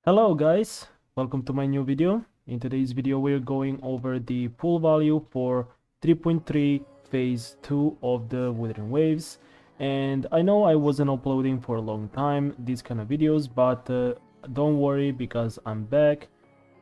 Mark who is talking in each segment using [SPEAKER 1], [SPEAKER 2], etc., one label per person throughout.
[SPEAKER 1] Hello guys, welcome to my new video. In today's video we're going over the pool value for 3.3 phase 2 of the Wuthering waves. And I know I wasn't uploading for a long time these kind of videos, but don't worry because I'm back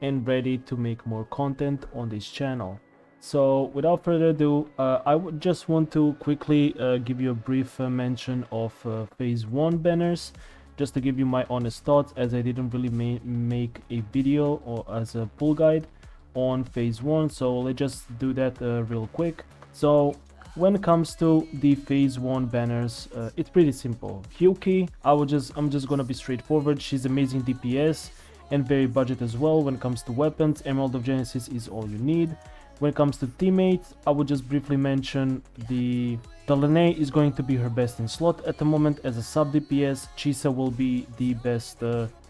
[SPEAKER 1] and ready to make more content on this channel. So without further ado, I would just want to quickly give you a brief mention of phase 1 banners, just to give you my honest thoughts, as I didn't really make a video or as a pull guide on phase 1. So let's just do that real quick. So when it comes to the phase 1 banners, it's pretty simple. Hyuki, I'm just gonna be straightforward. She's amazing DPS and very budget as well. When it comes to weapons, Emerald of Genesis is all you need. When it comes to teammates, I would just briefly mention the Lene is going to be her best in slot at the moment as a sub DPS. Chisa will be the best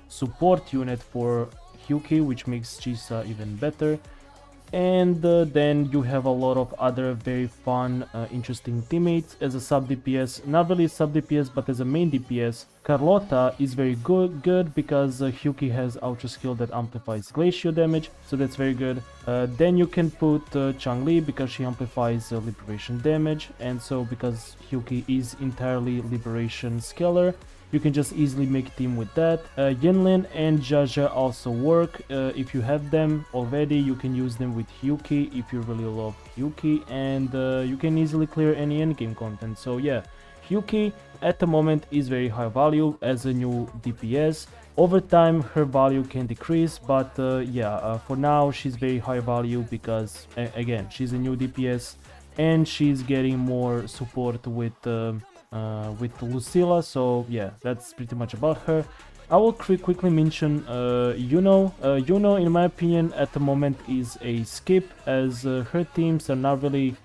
[SPEAKER 1] support unit for Hyuki, which makes Chisa even better. And then you have a lot of other very fun, interesting teammates as a sub DPS. Not really sub DPS, but as a main DPS. Carlotta is very good because Hyuki has ultra skill that amplifies glacial damage, so that's very good. Then you can put Changli because she amplifies liberation damage, and so because Hyuki is entirely liberation scalar, you can just easily make team with that. Yinlin and Jaja also work. If you have them already, you can use them with Hyuki if you really love Hyuki, and you can easily clear any endgame content. So yeah, Hyuki at the moment is very high value as a new DPS. Over time her value can decrease, but for now she's very high value because again, she's a new DPS and she's getting more support with Lucilla. So yeah, that's pretty much about her. I will quickly mention Yuno. Yuno, in my opinion, at the moment is a skip, as her teams are not really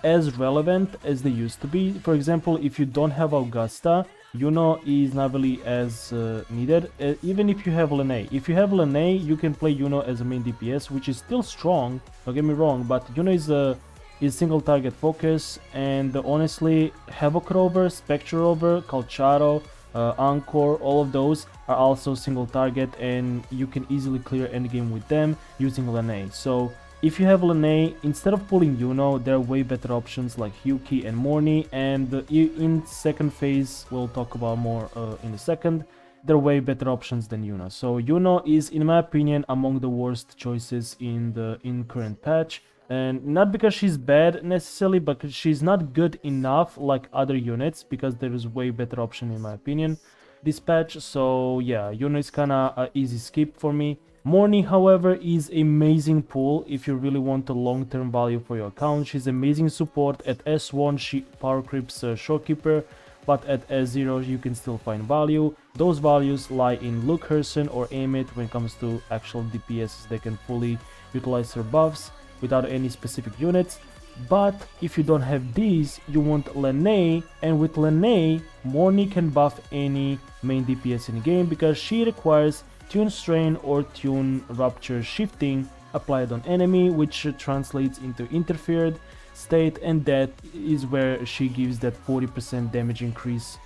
[SPEAKER 1] as relevant as they used to be. For example, if you don't have Augusta, Yuno is not really as needed. Even if you have Lene. If you have Lene, you can play Yuno as a main DPS, which is still strong, don't get me wrong, but Yuno is single target focus, and honestly Havoc Rover, Spectre Rover, Calcharo, Anchor, all of those are also single target, and you can easily clear endgame with them using Lene. So if you have Lene, instead of pulling Yuno, there are way better options like Hyuki and Morny, and in second phase, we'll talk about more in a second, there are way better options than Yuno. So Yuno is, in my opinion, among the worst choices in the current patch. And not because she's bad necessarily, but she's not good enough like other units, because there is way better option in my opinion this patch. So yeah, Yuno is kinda an easy skip for me. Morny, however, is amazing pull if you really want a long-term value for your account. She's amazing support. At S1 she power creeps Shorekeeper, but at S0 you can still find value. Those values lie in Luke Herson or Amit when it comes to actual DPS. They can fully utilize her buffs without any specific units. But if you don't have these, you want Lene, and with Lene, Morny can buff any main DPS in the game because she requires Tune Strain or Tune Rupture shifting applied on enemy, which translates into interfered state, and that is where she gives that 40% damage increase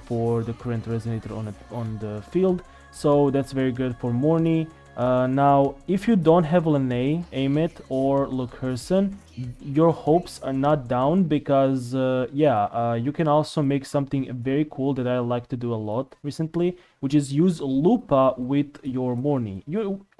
[SPEAKER 1] for the current resonator on the field. So that's very good for Morny. Now, if you don't have Lene, Amit, or Luke Herson, your hopes are not down because, you can also make something very cool that I like to do a lot recently, which is use Lupa with your Morny.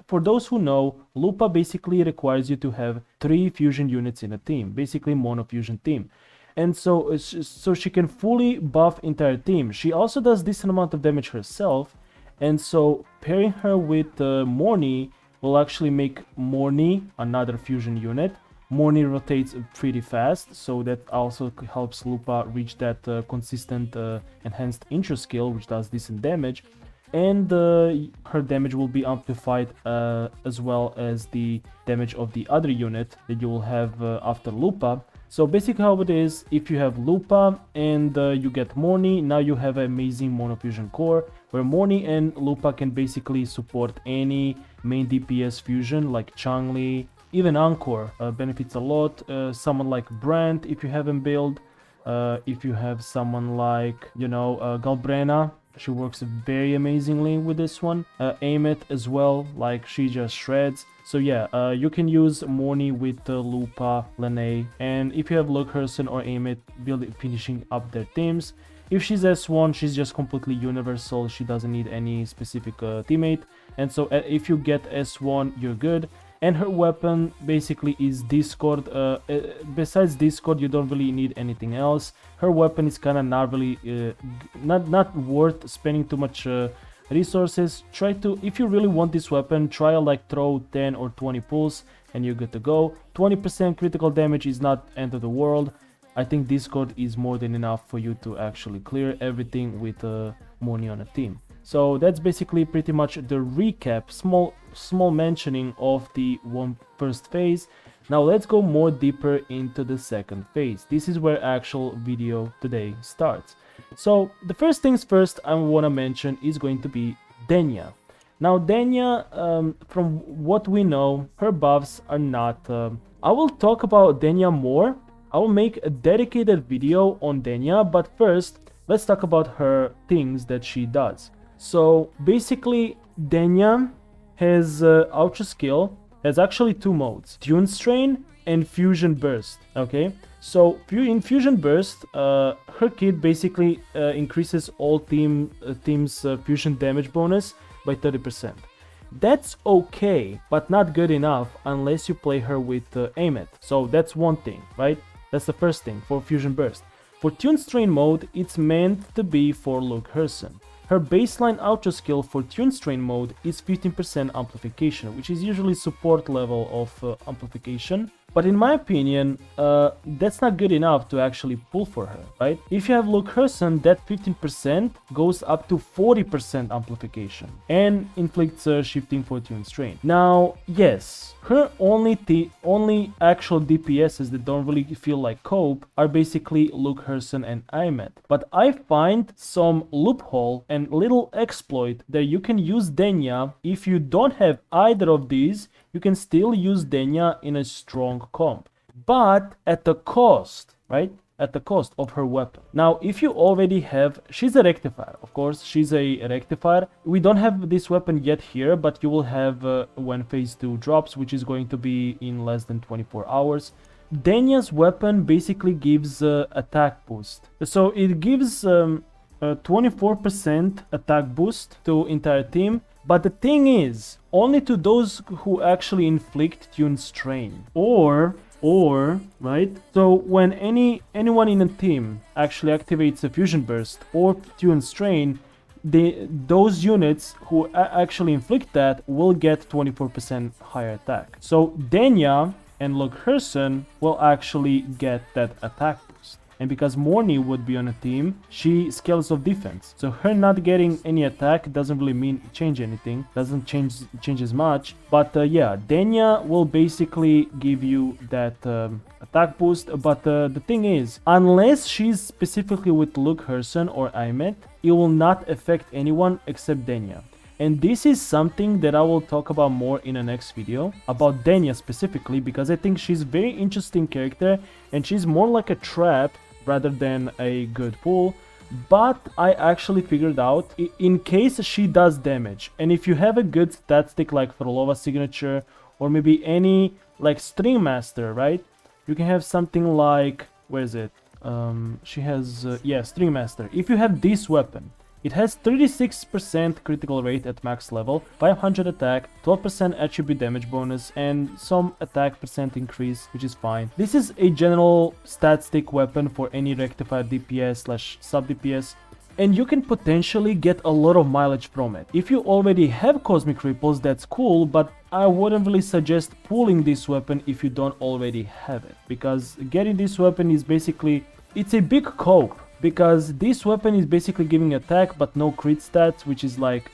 [SPEAKER 1] For those who know, Lupa basically requires you to have 3 fusion units in a team, basically mono fusion team. And so she can fully buff entire team. She also does decent amount of damage herself. And so pairing her with Morny will actually make Morny another fusion unit. Morny rotates pretty fast, so that also helps Lupa reach that consistent enhanced intro skill, which does decent damage. And her damage will be amplified as well as the damage of the other unit that you will have after Lupa. So basically how it is, if you have Lupa and you get Morny, now you have an amazing monofusion core where Morny and Lupa can basically support any main DPS fusion like Changli, even Anchor benefits a lot. Someone like Brand if you have him build, if you have someone like, Galbrena, She works very amazingly with this one. Aim it as well, like she just shreds. So yeah, you can use Morny with Lupa, Lene, and if you have Luke Herson or Aim it, finishing up their teams. If she's S1, she's just completely universal, she doesn't need any specific teammate, and so if you get S1, you're good. And her weapon basically is Discord. Besides Discord, you don't really need anything else. Her weapon is kind of not really not worth spending too much resources. Try to, if you really want this weapon, try like throw 10 or 20 pulls and you're good to go. 20% critical damage is not end of the world. I think Discord is more than enough for you to actually clear everything with money on a team. So that's basically pretty much the recap, small mentioning of the first phase. Now let's go more deeper into the second phase. This is where actual video today starts. So the first things first I want to mention is going to be Denia. Now Denia, from what we know, her buffs are not... I will talk about Denia more. I will make a dedicated video on Denia, but first let's talk about her things that she does. So basically Denia has Ultra Skill, has actually two modes, Tune Strain and Fusion Burst, okay? So in Fusion Burst, her kit basically increases all team's fusion damage bonus by 30%. That's okay, but not good enough unless you play her with Aim it. So that's one thing, right? That's the first thing for Fusion Burst. For Tune Strain mode, it's meant to be for Luke Herson. Her baseline Ultra Skill for Tune Strain mode is 15% amplification, which is usually support level of amplification. But in my opinion, that's not good enough to actually pull for her, right? If you have Luke Herson, that 15% goes up to 40% amplification and inflicts shifting for Tune Strain. Now, yes, her only actual DPSs that don't really feel like cope are basically Luke Herson and Imet. But I find some loophole and little exploit that you can use Denia. If you don't have either of these, you can still use Denia in a strong comp, but at the cost, right? At the cost of her weapon. Now, if you already have, she's a rectifier, of course, she's a rectifier. We don't have this weapon yet here, but you will have when phase 2 drops, which is going to be in less than 24 hours. Denia's weapon basically gives attack boost. So it gives 24% attack boost to entire team. But the thing is, only to those who actually inflict Tune Strain. Or, right? So when anyone in a team actually activates a Fusion Burst or Tune Strain, those units who actually inflict that will get 24% higher attack. So Denia and Luke Herson will actually get that attack boost. And because Morny would be on a team, she scales of defense. So her not getting any attack doesn't really change anything. Doesn't change as much. But yeah, Denia will basically give you that attack boost. But the thing is, unless she's specifically with Luke Herson or Imet, it will not affect anyone except Denia. And this is something that I will talk about more in the next video, about Denia specifically, because I think she's a very interesting character and she's more like a trap rather than a good pull. But I actually figured out, in case she does damage, and if you have a good stat stick like Phrolova signature, or maybe any like String Master, right? You can have something like, where is it? She has, yeah, String Master. If you have this weapon, it has 36% critical rate at max level, 500 attack, 12% attribute damage bonus, and some attack percent increase, which is fine. This is a general stat stick weapon for any rectified DPS / sub DPS, and you can potentially get a lot of mileage from it. If you already have Cosmic Ripples, that's cool, but I wouldn't really suggest pulling this weapon if you don't already have it, because getting this weapon is basically, it's a big cope. Because this weapon is basically giving attack but no crit stats, which is like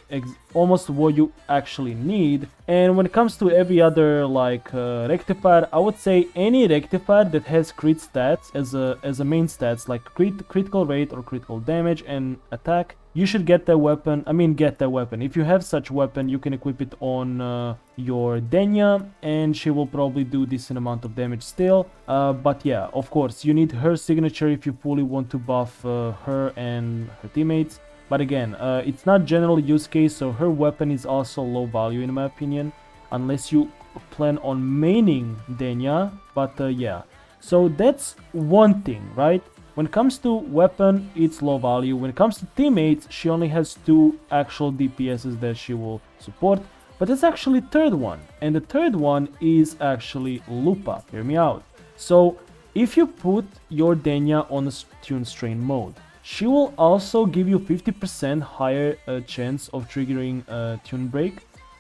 [SPEAKER 1] almost what you actually need. And when it comes to every other like rectifier, I would say any rectifier that has crit stats as a main stats, like critical rate or critical damage and attack, you should get that weapon. I mean, get that weapon. If you have such weapon, you can equip it on your Denia, and she will probably do decent amount of damage still. But yeah, of course, you need her signature if you fully want to buff her and her teammates. But again, it's not general use case, so her weapon is also low value in my opinion, unless you plan on maining Denia. But yeah, so that's one thing, right? When it comes to weapon, it's low value. When it comes to teammates, she only has 2 actual DPSs that she will support. But there's actually third one, and the third one is actually Lupa. Hear me out. So if you put your Denia on a tune strain mode, she will also give you 50% higher chance of triggering a tune break,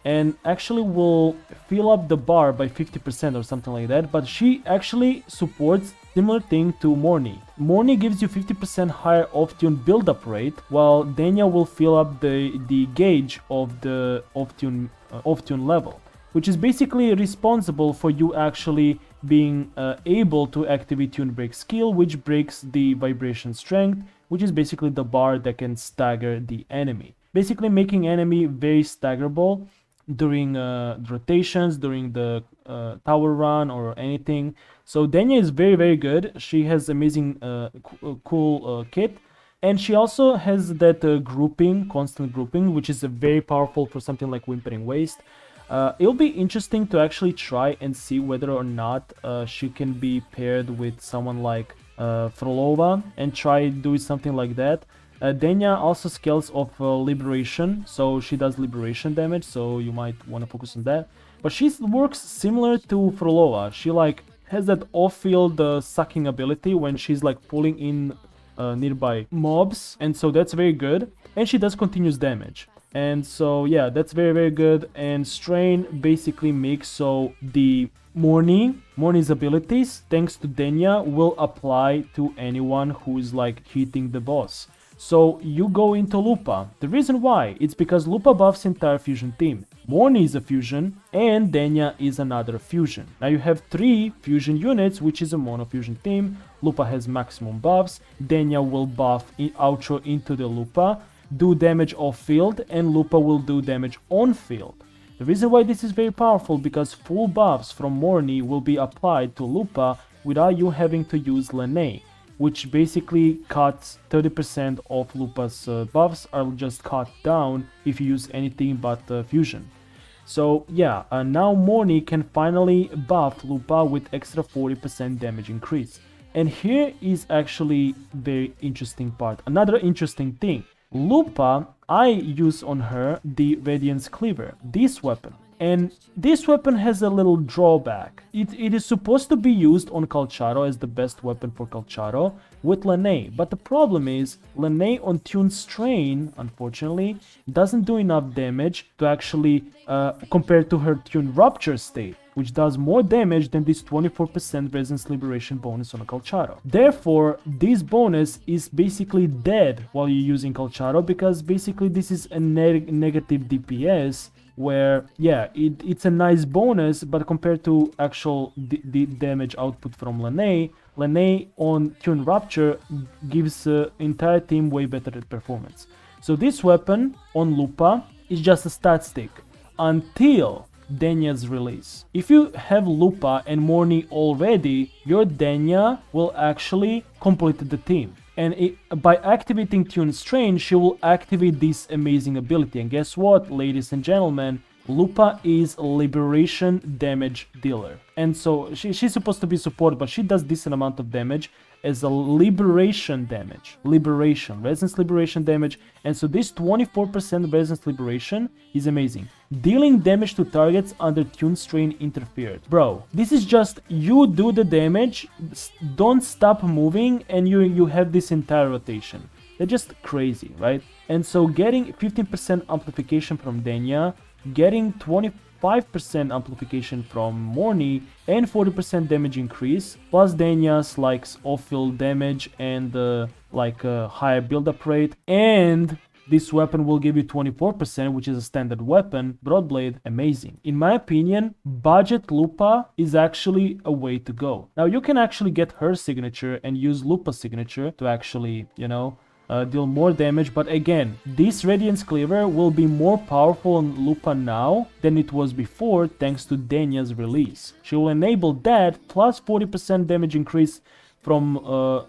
[SPEAKER 1] and actually will fill up the bar by 50% or something like that. But she actually supports similar thing to Morny. Morny gives you 50% higher off-tune build-up rate, while Denia will fill up the gauge of the off-tune level, which is basically responsible for you actually being able to activate tune break skill, which breaks the vibration strength, which is basically the bar that can stagger the enemy, basically making enemy very staggerable during rotations, during the tower run or anything. So Denia is very good. She has amazing cool kit, and she also has that grouping, constant grouping, which is very powerful for something like Whimpering Waste. It'll be interesting to actually try and see whether or not she can be paired with someone like Phrolova and try doing something like that. Denia also scales off liberation, so she does liberation damage, so you might want to focus on that. But she works similar to Phrolova. She like has that off-field sucking ability when she's like pulling in nearby mobs, and so that's very good. And she does continuous damage, and so yeah, that's very good. And Strain basically makes so the Morny's abilities, thanks to Denia, will apply to anyone who is like hitting the boss. So you go into Lupa. The reason why, it's because Lupa buffs entire fusion team. Morny is a fusion, and Denia is another fusion. Now you have 3 fusion units, which is a mono fusion team. Lupa has maximum buffs. Denia will buff outro into the Lupa, do damage off field, and Lupa will do damage on field. The reason why this is very powerful, because full buffs from Morny will be applied to Lupa without you having to use Lene, which basically cuts 30% of Lupa's buffs are just cut down if you use anything but fusion. So yeah, now Morny can finally buff Lupa with extra 40% damage increase. And here is actually very interesting part. Another interesting thing. Lupa, I use on her the Radiance Cleaver, this weapon. And this weapon has a little drawback. It is supposed to be used on Calcharo as the best weapon for Calcharo with Lene. But the problem is, Lene on Tune Strain, unfortunately, doesn't do enough damage to actually compare to her Tune Rupture state, which does more damage than this 24% Resistance Liberation bonus on a Calcharo. Therefore, this bonus is basically dead while you're using Calcharo, because basically this is a negative DPS, where yeah, it's a nice bonus, but compared to actual the damage output from Lene on Tune Rupture gives entire team way better performance. So this weapon on Lupa is just a stat stick until Denia's release. If you have Lupa and Morny already, your Denia will actually complete the team. And by activating Tune Strain, she will activate this amazing ability. And guess what, ladies and gentlemen? Lupa is a liberation damage dealer. And so she's supposed to be support, but she does decent amount of damage as a liberation damage. Resistance liberation damage. And so this 24% resistance liberation is amazing. Dealing damage to targets under Tune Strain interfered. Bro, this is just, you do the damage, don't stop moving, and you have this entire rotation. They're just crazy, right? And so getting 15% amplification from Denia, getting 25% amplification from Morny, and 40% damage increase, plus Denia's like off-field damage and higher build-up rate, and this weapon will give you 24%, which is a standard weapon, Broadblade, amazing. In my opinion, budget Lupa is actually a way to go. Now you can actually get her signature and use Lupa's signature to actually, deal more damage, but again, this Radiance Cleaver will be more powerful on Lupa now than it was before, thanks to Denia's release. She will enable that, plus 40% damage increase from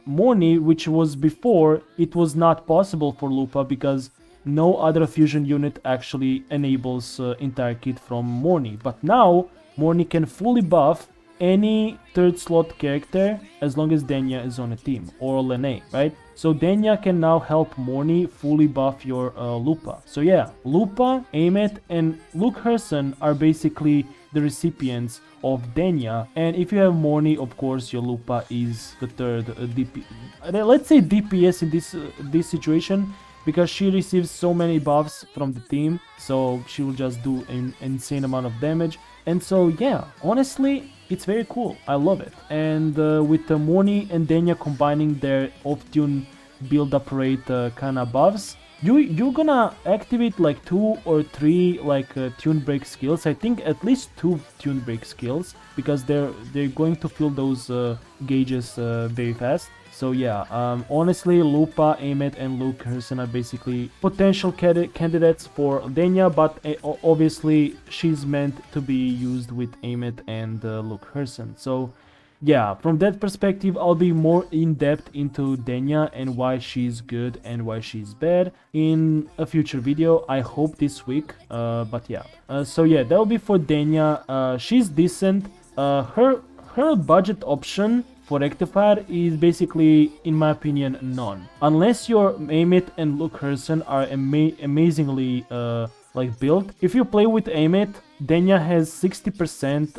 [SPEAKER 1] Morny, which was before it was not possible for Lupa because no other fusion unit actually enables entire kit from Morny. But now Morny can fully buff any third slot character as long as Denia is on a team, or Lene, right? So Denia can now help Morny fully buff your Lupa. So yeah, Lupa, Amet, and Luke Herson are basically the recipients of Denia, and if you have Morny, of course your Lupa is the third DP. Let's say DPS in this situation, because she receives so many buffs from the team, so she will just do an insane amount of damage. And so yeah, honestly, it's very cool. I love it. And with Morny and Denia combining their off-tune build-up rate kind of buffs, you're gonna activate like 2 or 3 like tune break skills. I think at least 2 tune break skills, because they're going to fill those gauges very fast. So yeah, honestly, Lupa, Amet, and Luke Herson are basically potential candidates for Denia, but obviously she's meant to be used with Amet and Luke Herson. So yeah, from that perspective, I'll be more in depth into Denia and why she's good and why she's bad in a future video. I hope this week. But yeah, so yeah, that'll be for Denia. She's decent. Her budget option for Rectifier is basically, in my opinion, none. Unless your Amet and Luke Herson are amazingly like built. If you play with Amet, Denia has 60%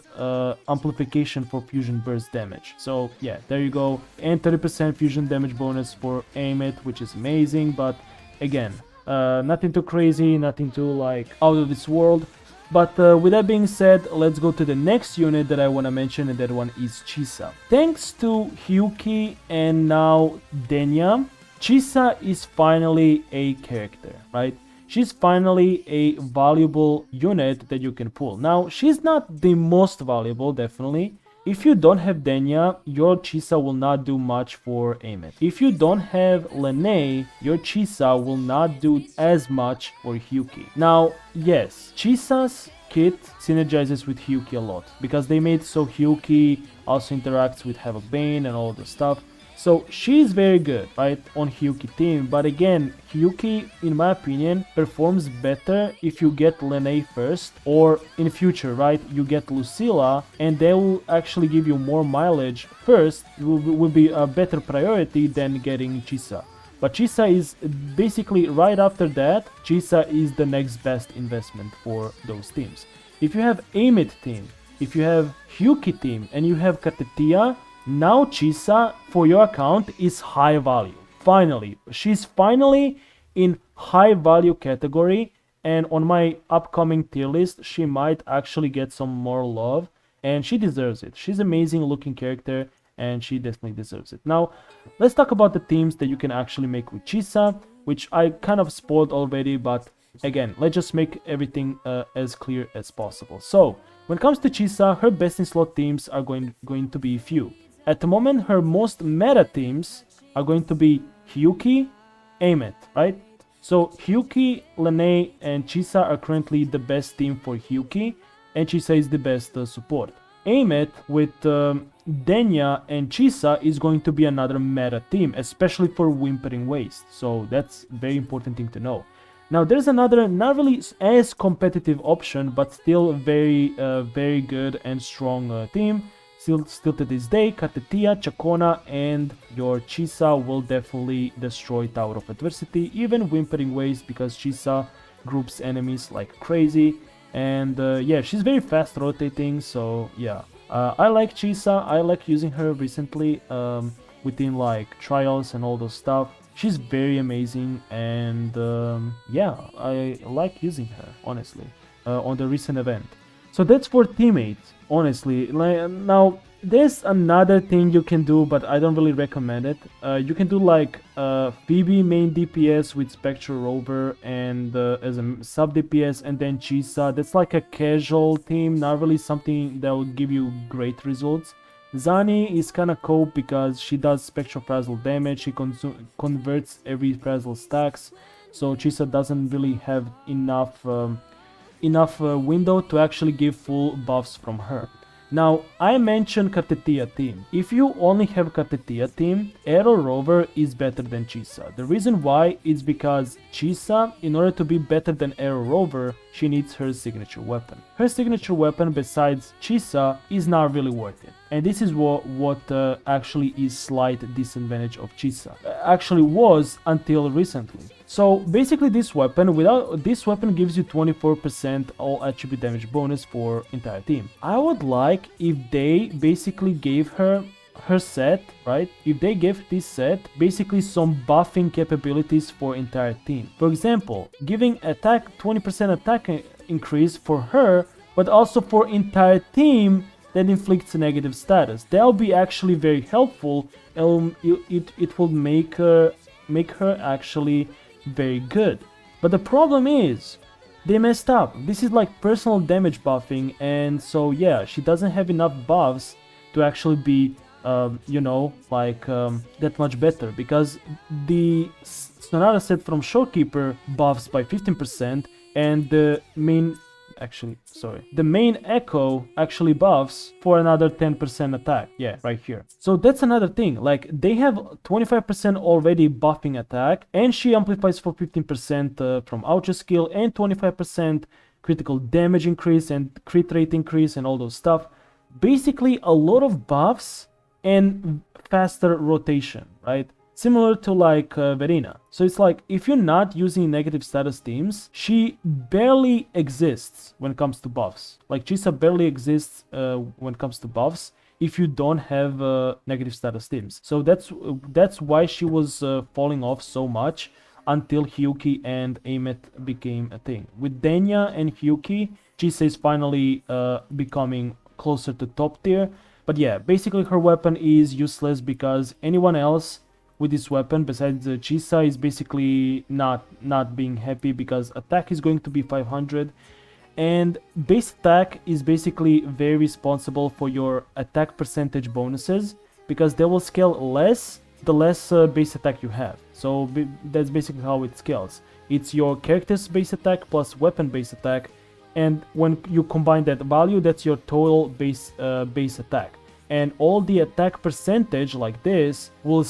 [SPEAKER 1] amplification for fusion burst damage. So yeah, there you go. And 30% fusion damage bonus for Amet, which is amazing. But again, nothing too crazy, nothing too like out of this world. But with that being said, let's go to the next unit that I want to mention, and that one is Chisa. Thanks to Hyuki and now Denia, Chisa is finally a character, right? She's finally a valuable unit that you can pull. Now, she's not the most valuable, definitely. If you don't have Denia, your Chisa will not do much for Amet. If you don't have Lene, your Chisa will not do as much for Hyuki. Now, yes, Chisa's kit synergizes with Hyuki a lot, because they made so Hyuki also interacts with Havoc Bane and all the stuff. So she's very good, right, on Hyuki team, but again, Hyuki, in my opinion, performs better if you get Lene first, or in future, right, you get Lucilla, and they will actually give you more mileage first. It will be a better priority than getting Chisa. But Chisa is basically right after that, Chisa is the next best investment for those teams. If you have Amet team, if you have Hyuki team, and you have Katetia, now Chisa for your account is high value. Finally, she's finally in high value category, and on my upcoming tier list she might actually get some more love, and she deserves it. She's amazing looking character and she definitely deserves it. Now let's talk about the teams that you can actually make with Chisa, which I kind of spoiled already, but again, let's just make everything as clear as possible. So when it comes to Chisa, her best in slot teams are going to be few. At the moment, her most meta teams are going to be Hyuki, Amet, right? So Hyuki, Lene, and Chisa are currently the best team for Hyuki, and Chisa is the best support. Amet with Denia and Chisa is going to be another meta team, especially for Whimpering Waste. So that's very important thing to know. Now there's another, not really as competitive option, but still very good and strong team. Still to this day, Katetia, Chacona, and your Chisa will definitely destroy Tower of Adversity, even Whimpering Waste, because Chisa groups enemies like crazy. And yeah, she's very fast rotating, so yeah. I like Chisa, I like using her recently within like trials and all those stuff. She's very amazing, and yeah, I like using her, honestly, on the recent event. So that's for teammates, honestly. Now, there's another thing you can do, but I don't really recommend it. You can do like Phoebe main DPS with Spectral Rover and as a sub DPS, and then Chisa. That's like a casual team, not really something that will give you great results. Zani is kinda cope because she does Spectral Frazzle damage, she converts every Frazzle stacks, so Chisa doesn't really have enough window to actually give full buffs from her. Now, I mentioned Katetia team. If you only have Katetia team, Arrow Rover is better than Chisa. The reason why is because Chisa, in order to be better than Arrow Rover, she needs her signature weapon. Her signature weapon besides Chisa is not really worth it. And this is what actually is slight disadvantage of Chisa. Actually was until recently. So basically this weapon gives you 24% all attribute damage bonus for entire team. I would like if they basically gave her set, right? If they gave this set basically some buffing capabilities for entire team. For example, giving 20% attack increase for her, but also for entire team that inflicts a negative status. That'll be actually very helpful. It will make her actually very good. But the problem is they messed up. This is like personal damage buffing, and so yeah, she doesn't have enough buffs to actually be that much better, because the Sonata set from Showkeeper buffs by 15%, and the main Echo actually buffs for another 10% attack. Yeah, right here. So that's another thing. Like, they have 25% already buffing attack, and she amplifies for 15% from Oucher skill, and 25% critical damage increase, and crit rate increase, and all those stuff. Basically, a lot of buffs and faster rotation, right? Similar to like Verena. So it's like, if you're not using negative status teams, she barely exists when it comes to buffs. Like, Chisa barely exists when it comes to buffs if you don't have negative status teams. So that's why she was falling off so much until Hyuki and Amet became a thing. With Denia and Hyuki, Chisa is finally becoming closer to top tier. But yeah, basically her weapon is useless because anyone else with this weapon besides Chisa is basically not being happy, because attack is going to be 500, and base attack is basically very responsible for your attack percentage bonuses, because they will scale less the less base attack you have. So that's basically how it scales. It's your character's base attack plus weapon base attack, and when you combine that value, that's your total base attack. And all the attack percentage like this will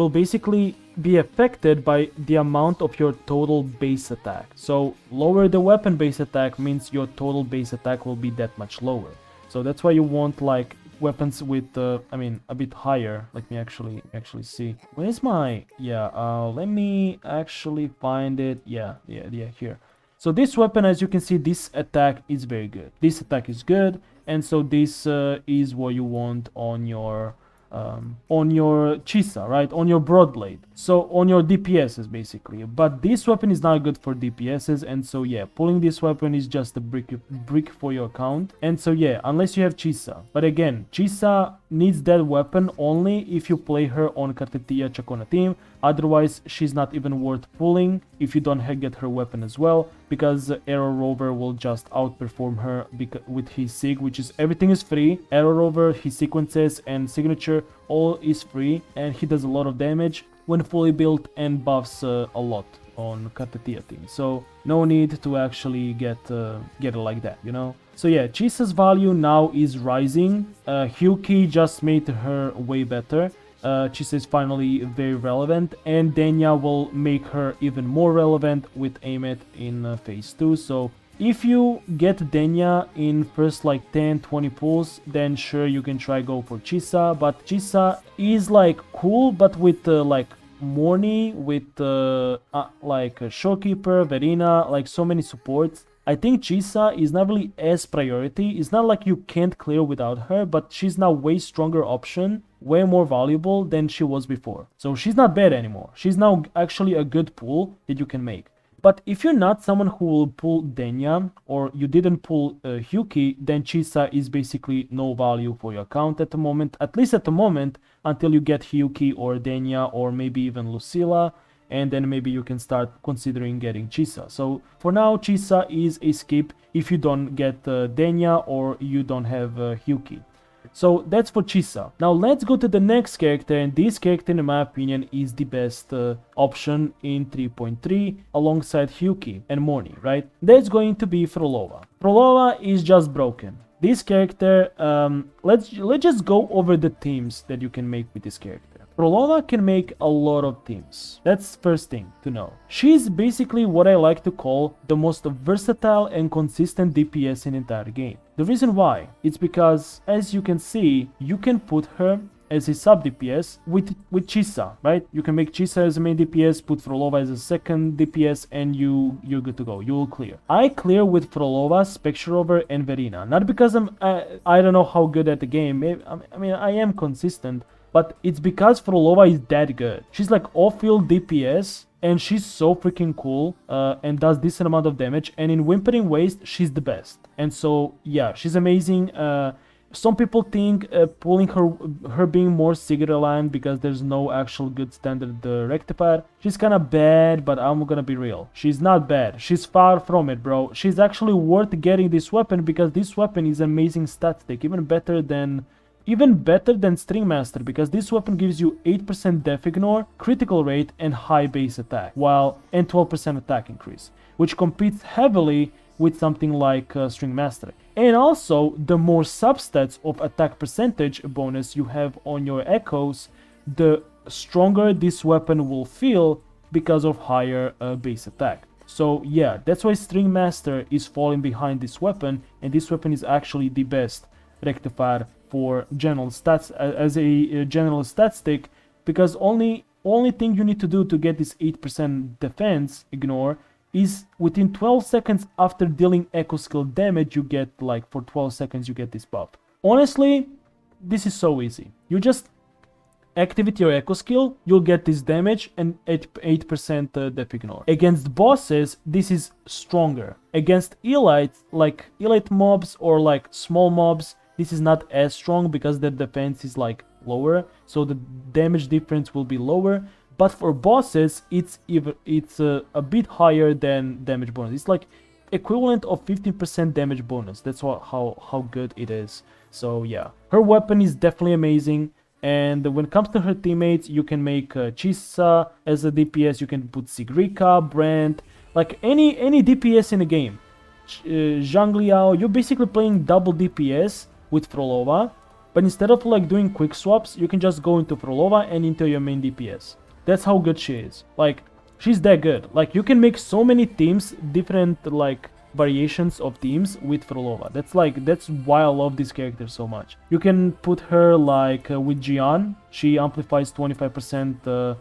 [SPEAKER 1] basically be affected by the amount of your total base attack. So lower the weapon base attack means your total base attack will be that much lower. So that's why you want like weapons with a bit higher. Let me actually see. Where's my let me actually find it. Yeah, here. So this weapon, as you can see, this attack is very good. This attack is good, and so this is what you want on your Chisa, right? On your Broadblade. So on your DPSs basically. But this weapon is not good for DPSs, and so yeah, pulling this weapon is just a brick for your account. And so yeah, unless you have Chisa. But again, Chisa needs that weapon only if you play her on Katetia Chacona team. Otherwise, she's not even worth pulling if you don't get her weapon as well, because Arrow Rover will just outperform her with his sig, which is everything is free. Arrow Rover, his sequences and signature, all is free, and he does a lot of damage when fully built and buffs a lot on Katetia team. So no need to actually get it like that, you know. So yeah, Chisa's value now is rising. Hyuki just made her way better. Chisa is finally very relevant, and Denia will make her even more relevant with Amet in phase 2. So if you get Denia in first like 10-20 pulls, then sure, you can try go for Chisa. But Chisa is like cool, but with like Morny, with like Showkeeper, Verena, like so many supports, I think Chisa is not really as priority. It's not like you can't clear without her, but she's now way stronger option, way more valuable than she was before. So she's not bad anymore. She's now actually a good pull that you can make. But if you're not someone who will pull Denia, or you didn't pull Hyuki, then Chisa is basically no value for your account at the moment. At least at the moment, until you get Hyuki or Denia or maybe even Lucilla. And then maybe you can start considering getting Chisa. So for now, Chisa is a skip if you don't get Denia or you don't have Hyuki. So that's for Chisa. Now let's go to the next character, and this character in my opinion is the best option in 3.3 alongside Hyuki and Morny, right? That's going to be Phrolova. Phrolova is just broken. this character, let's just go over the teams that you can make with this character. Phrolova can make a lot of teams. That's first thing to know. She's basically what I like to call the most versatile and consistent DPS in the entire game. The reason why, it's because, as you can see, you can put her as a sub DPS with Chisa, right? You can make Chisa as a main DPS, put Phrolova as a second DPS, and you're good to go. You will clear. I clear with Phrolova, Spectreover, and Verina. Not because I don't know how good at the game. I mean, I am consistent, but it's because Phrolova is that good. She's like off-field DPS, and she's so freaking cool, and does decent amount of damage. And in Whimpering Waste, she's the best. And so, yeah, she's amazing. Some people think pulling her being more Sigurd-aligned because there's no actual good standard rectifier. She's kind of bad, but I'm gonna be real. She's not bad. She's far from it, bro. She's actually worth getting this weapon because this weapon is amazing stat stick, even better than String Master, because this weapon gives you 8% def ignore, critical rate, and high base attack, and 12% attack increase, which competes heavily with something like String Master. And also, the more substats of attack percentage bonus you have on your echoes, the stronger this weapon will feel because of higher base attack. So yeah, that's why String Master is falling behind this weapon, and this weapon is actually the best rectifier for general stats as a general stat stick, because only thing you need to do to get this 8% defense ignore is within 12 seconds after dealing echo skill damage, you get, like, for 12 seconds you get this buff. Honestly, this is so easy. You just activate your echo skill, you'll get this damage and 8% def ignore. Against bosses, this is stronger. Against elites, like elite mobs or like small mobs, this is not as strong because their defense is like lower, so the damage difference will be lower. But for bosses, it's a bit higher than damage bonus. It's like equivalent of 15% damage bonus. That's how good it is. So yeah, her weapon is definitely amazing. And when it comes to her teammates, you can make Chisa as a DPS. You can put Sigrika, Brand, like any DPS in the game. Zhang Liao, you're basically playing double DPS with Phrolova. But instead of like doing quick swaps, you can just go into Phrolova and into your main DPS. That's how good she is. Like, she's that good. Like, you can make so many teams, different like variations of teams with Phrolova. That's why I love this character so much. You can put her like with Jian. She amplifies 25%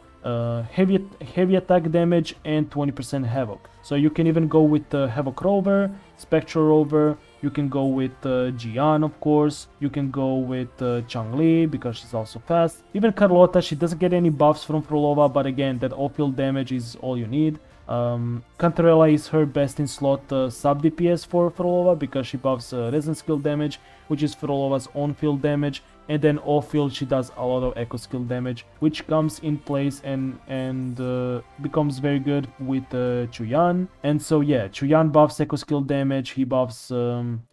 [SPEAKER 1] heavy attack damage and 20% havoc. So you can even go with Havoc Rover, Spectral Rover. You can go with Jian, of course. You can go with Changli because she's also fast. Even Carlotta, she doesn't get any buffs from Phrolova, but again, that off-field damage is all you need. Cantarella is her best in slot sub DPS for Phrolova because she buffs resistance skill damage, which is Frolova's on-field damage, and then off-field she does a lot of echo skill damage, which comes in place and becomes very good with Chuyan. And so yeah, Chuyan buffs echo skill damage, he buffs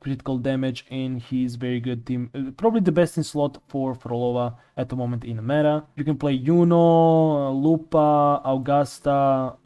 [SPEAKER 1] critical damage, and he's very good team, probably the best in slot for Frolova at the moment in the meta. You can play Yuno, Lupa, Augusta,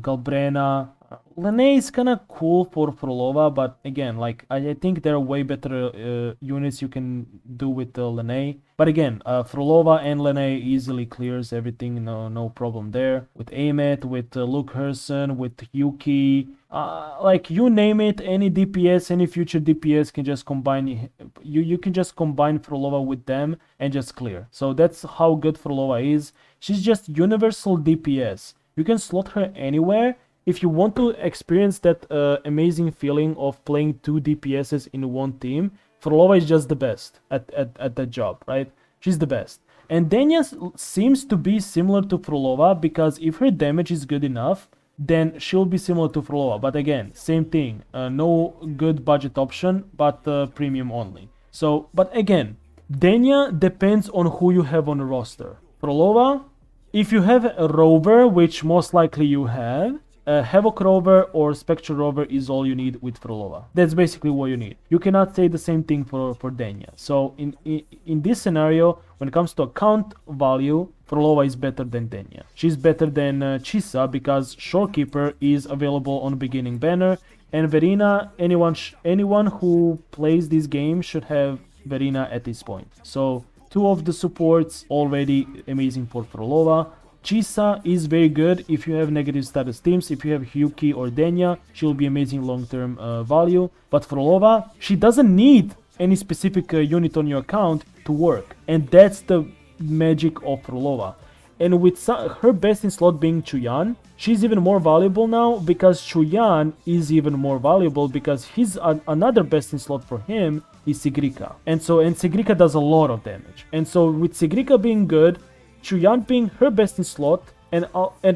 [SPEAKER 1] Galbrena. Lene is kind of cool for Frolova, but again, like I think there are way better units you can do with Lene. But again, Frolova and Lene easily clears everything, no problem there. With Amet, with Luke Herson, with Yuki, like you name it, any DPS, any future DPS can just combine. You can just combine Frolova with them and just clear. So that's how good Frolova is. She's just universal DPS. You can slot her anywhere. If you want to experience that amazing feeling of playing two DPSs in one team, Phrolova is just the best at that job, right? She's the best. And Denia seems to be similar to Phrolova because if her damage is good enough, then she'll be similar to Phrolova. But again, same thing. No good budget option, but premium only. So, but again, Denia depends on who you have on the roster. Phrolova, if you have a Rover, which most likely you have, Havoc Rover or Spectral Rover is all you need with Phrolova. That's basically what you need. You cannot say the same thing for Denia. So in this scenario, when it comes to account value, Phrolova is better than Denia. She's better than Chisa because Shorekeeper is available on beginning banner, And Verena, anyone who plays this game should have Verena at this point. So two of the supports already amazing for Frolova. Chisa is very good if you have negative status teams. If you have Hyuki or Denia, she'll be amazing long-term value. But Frolova, she doesn't need any specific unit on your account to work. And that's the magic of Frolova. And with her best in slot being Chuyan, she's even more valuable now because Chuyan is even more valuable because he's another best in slot for him is Sigrika. And Sigrika does a lot of damage. And so with Sigrika being good, Chuyan being her best in slot, and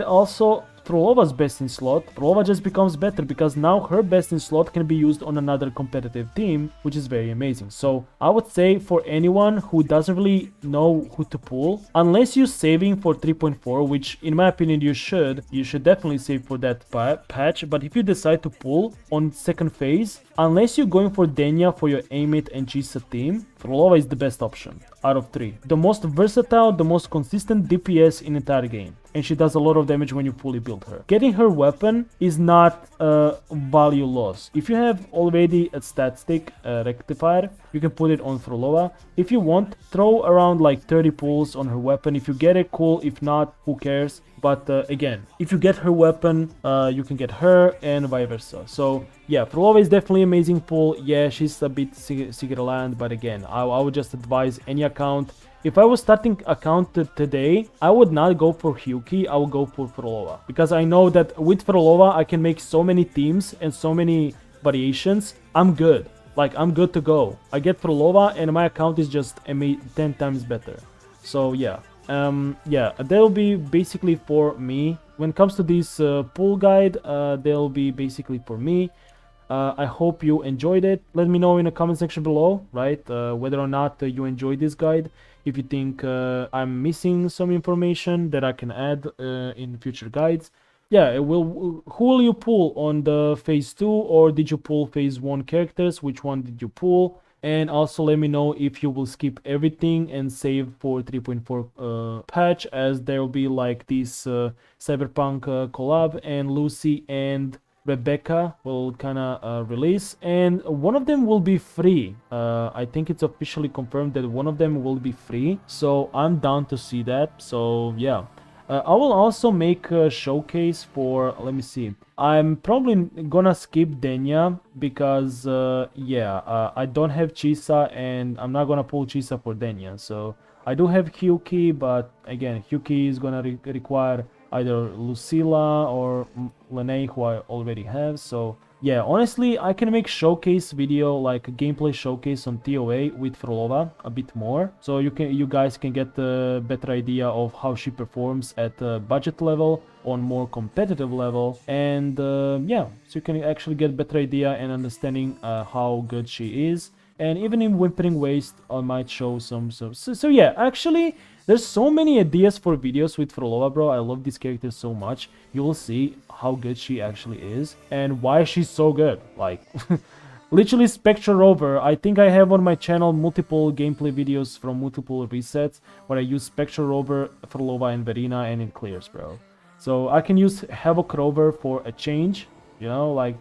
[SPEAKER 1] also Frolova's best in slot, Frolova just becomes better because now her best in slot can be used on another competitive team, which is very amazing. So I would say for anyone who doesn't really know who to pull, unless you're saving for 3.4, which in my opinion you should definitely save for that patch. But if you decide to pull on second phase, unless you're going for Denia for your Amit and Chisa team, Frolova is the best option out of 3. The most versatile, the most consistent DPS in the entire game. And she does a lot of damage when you fully build her. Getting her weapon is not a value loss. If you have already a stat stick rectifier, you can put it on Frolova. If you want, throw around like 30 pulls on her weapon. If you get it, cool. If not, who cares? But again, if you get her weapon, you can get her and vice versa. So yeah, Frolova is definitely amazing pull. Yeah, she's a bit Sigurland, but again, I would just advise any account. If I was starting account today, I would not go for Hyuki, I would go for Frolova. Because I know that with Frolova, I can make so many teams and so many variations. I'm good. Like, I'm good to go. I get Frolova and my account is just 10 times better. So yeah. Yeah, that'll be basically for me. When it comes to this pool guide, they'll be basically for me. I hope you enjoyed it. Let me know in the comment section below, right, whether or not you enjoyed this guide. If you think I'm missing some information that I can add in future guides. Yeah, who will you pull on the phase 2, or did you pull phase 1 characters? Which one did you pull? And also let me know if you will skip everything and save for 3.4 patch, as there will be like this Cyberpunk collab, and Lucy and Rebecca will kind of release, and one of them will be free. I think it's officially confirmed that one of them will be free, so I'm down to see that. So yeah, I will also make a showcase for, let me see, I'm probably gonna skip Denia because yeah, I don't have Chisa and I'm not gonna pull Chisa for Denia. So I do have Hyuki, but again, Hyuki is gonna require either Lucilla or Lene, who I already have. So yeah, honestly, I can make showcase video, like a gameplay showcase on TOA with Frolova a bit more, so you guys can get a better idea of how she performs at budget level, on more competitive level, and yeah, so you can actually get better idea and understanding how good she is. And even in Whimpering Waste, I might show some. So yeah, actually, there's so many ideas for videos with Frolova, bro. I love this character so much. You will see how good she actually is and why she's so good. Like, literally Spectral Rover. I think I have on my channel multiple gameplay videos from multiple resets where I use Spectral Rover, Frolova, and Verena, and it clears, bro. So I can use Havoc Rover for a change, you know, like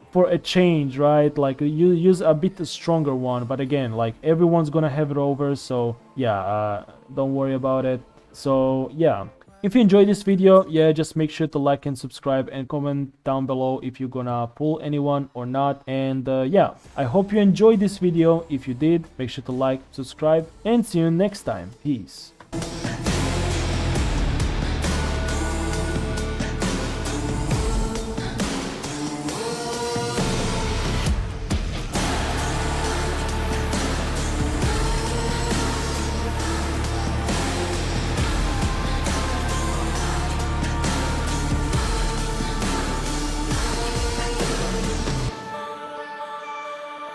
[SPEAKER 1] for a change, right? Like you use a bit stronger one, but again, like everyone's gonna have rovers, so yeah, don't worry about it. So yeah, if you enjoyed this video, yeah, just make sure to like and subscribe and comment down below if you're gonna pull anyone or not. And yeah, I hope you enjoyed this video. If you did, make sure to like, subscribe, and see you next time. Peace.